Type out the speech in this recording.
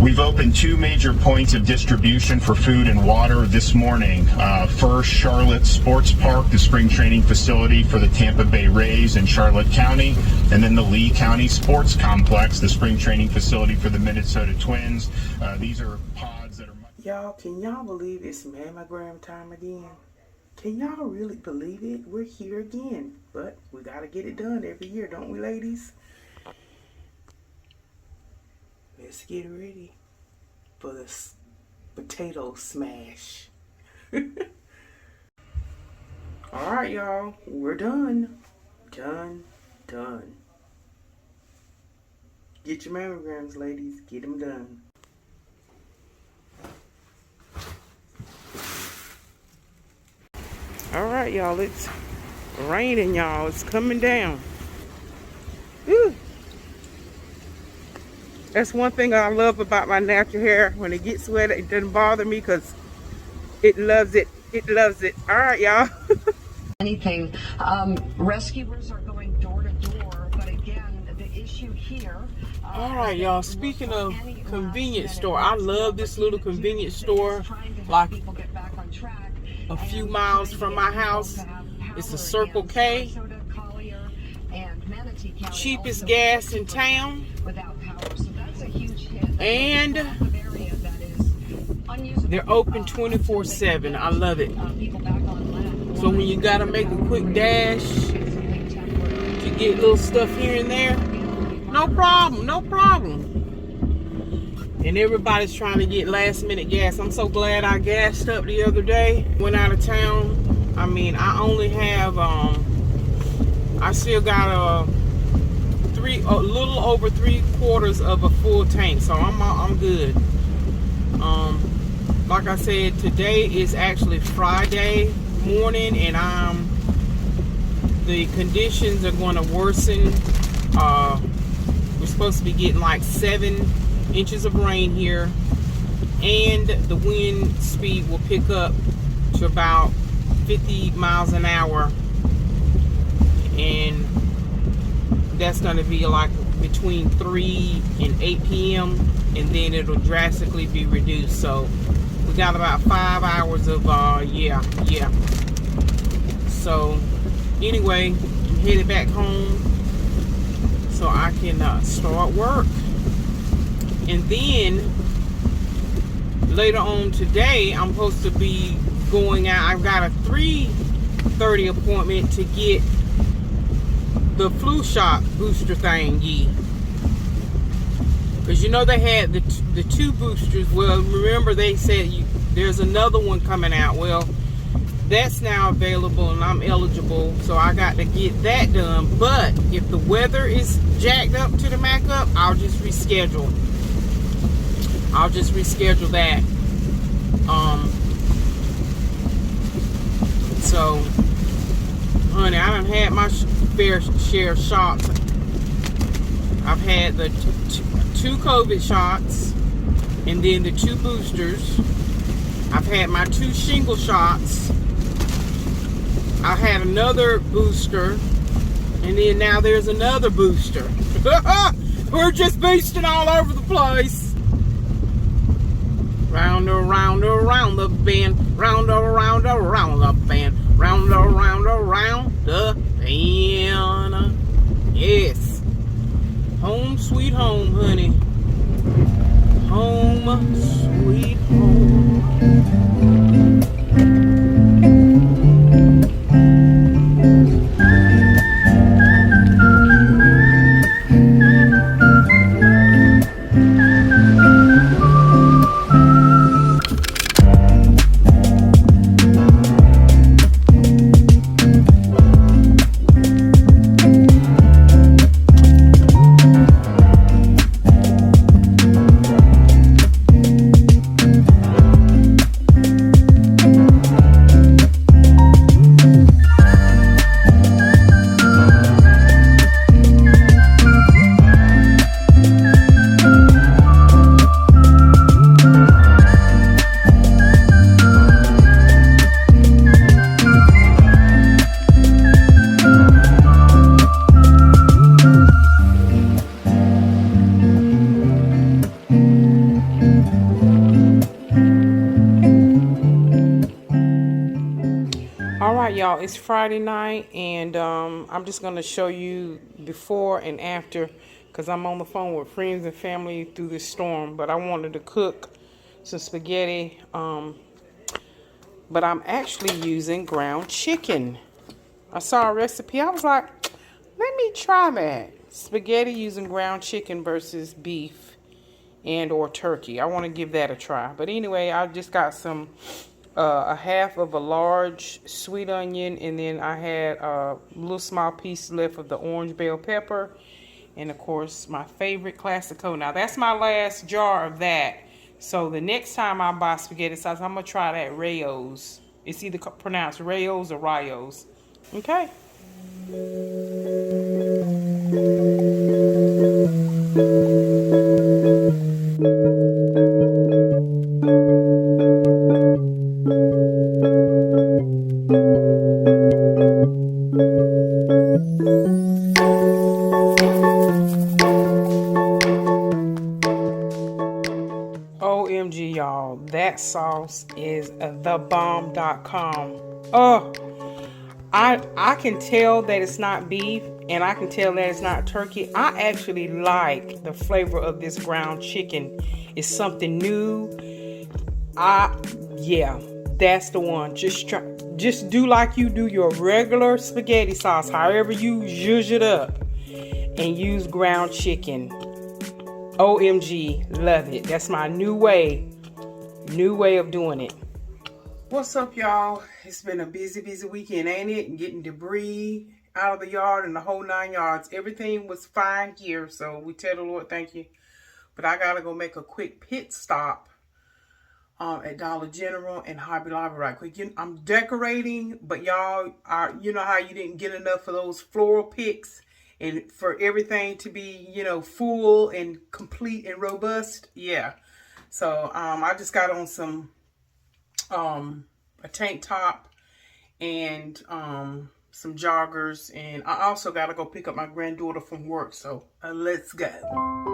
We've opened two major points of distribution for food and water this morning. First, Charlotte Sports Park, the spring training facility for the Tampa Bay Rays in Charlotte County, and then the Lee County Sports Complex, the spring training facility for the Minnesota Twins. These are pods that are... Y'all, can y'all believe it's mammogram time again? Can y'all really believe it? We're here again, but we gotta get it done every year, don't we, ladies? Let's get ready for this potato smash. Alright, y'all. We're done. Done. Get your mammograms, ladies. Get them done. Alright, y'all. It's raining, y'all. It's coming down. Whew. That's one thing I love about my natural hair. When it gets wet, it doesn't bother me because it loves it. It loves it. All right, y'all. Anything. Rescuers are going door to door, but again, the issue here. All right, y'all. Speaking of convenience store, I love this little convenience store. Like a few miles from my house. It's a Circle K. Cheapest gas in town. And they're open 24/7. I love it. So when you gotta make a quick dash to get little stuff here and there, no problem. And everybody's trying to get last minute gas. I'm so glad I gassed up the other day. Went out of town. I mean, I only have I still got a little over 3/4 of a full tank, so I'm good. Like I said, today is actually Friday morning, and the conditions are going to worsen. We're supposed to be getting like 7 inches of rain here, and the wind speed will pick up to about 50 miles an hour, and that's going to be like between 3 and 8 p.m. and then it'll drastically be reduced. So we got about 5 hours of yeah. So anyway, I'm headed back home so I can start work. And then later on today, I'm supposed to be going out. I've got a 3:30 appointment to get the flu shot booster thingy, because you know they had the 2 boosters. Well, remember they said there's another one coming out. Well, that's now available and I'm eligible, so I got to get that done. But if the weather is jacked up to the mac up, I'll just reschedule that. So honey, I done had my fair share of shots. I've had the 2 COVID shots, and then the 2 boosters. I've had my 2 shingle shots. I had another booster, and then now there's another booster. We're just boosting all over the place. Round around the bend, round around the bend, round around the bend. Yes. Home sweet home, honey. Home sweet home. y'all, it's Friday night, and I'm just gonna show you before and after, because I'm on the phone with friends and family through this storm. But I wanted to cook some spaghetti, but I'm actually using ground chicken. I saw a recipe, I was like, let me try that. Spaghetti using ground chicken versus beef and or turkey. I want to give that a try. But anyway, I just got some a half of a large sweet onion, and then I had a little small piece left of the orange bell pepper, and of course my favorite classico. Now that's my last jar of that. So the next time I buy spaghetti sauce, I'm gonna try that Rayo's. It's either pronounced Rayo's or Rayos. Okay. OMG, y'all, that sauce is thebomb.com. Oh, I can tell that it's not beef, and I can tell that it's not turkey. I actually like the flavor of this ground chicken. It's something new. Yeah, that's the one. Just do like you do your regular spaghetti sauce, however you zhuzh it up, and use ground chicken. OMG, love it. That's my new way of doing it. What's up, y'all? It's been a busy weekend, ain't it? And getting debris out of the yard and the whole 9 yards. Everything was fine here, so we tell the Lord thank you. But I gotta go make a quick pit stop at Dollar General and Hobby Lobby right quick. I'm decorating, but y'all, you know how you didn't get enough of those floral picks, and for everything to be, you know, full and complete and robust. Yeah. So I just got on some a tank top and some joggers, and I also got to go pick up my granddaughter from work. So let's go.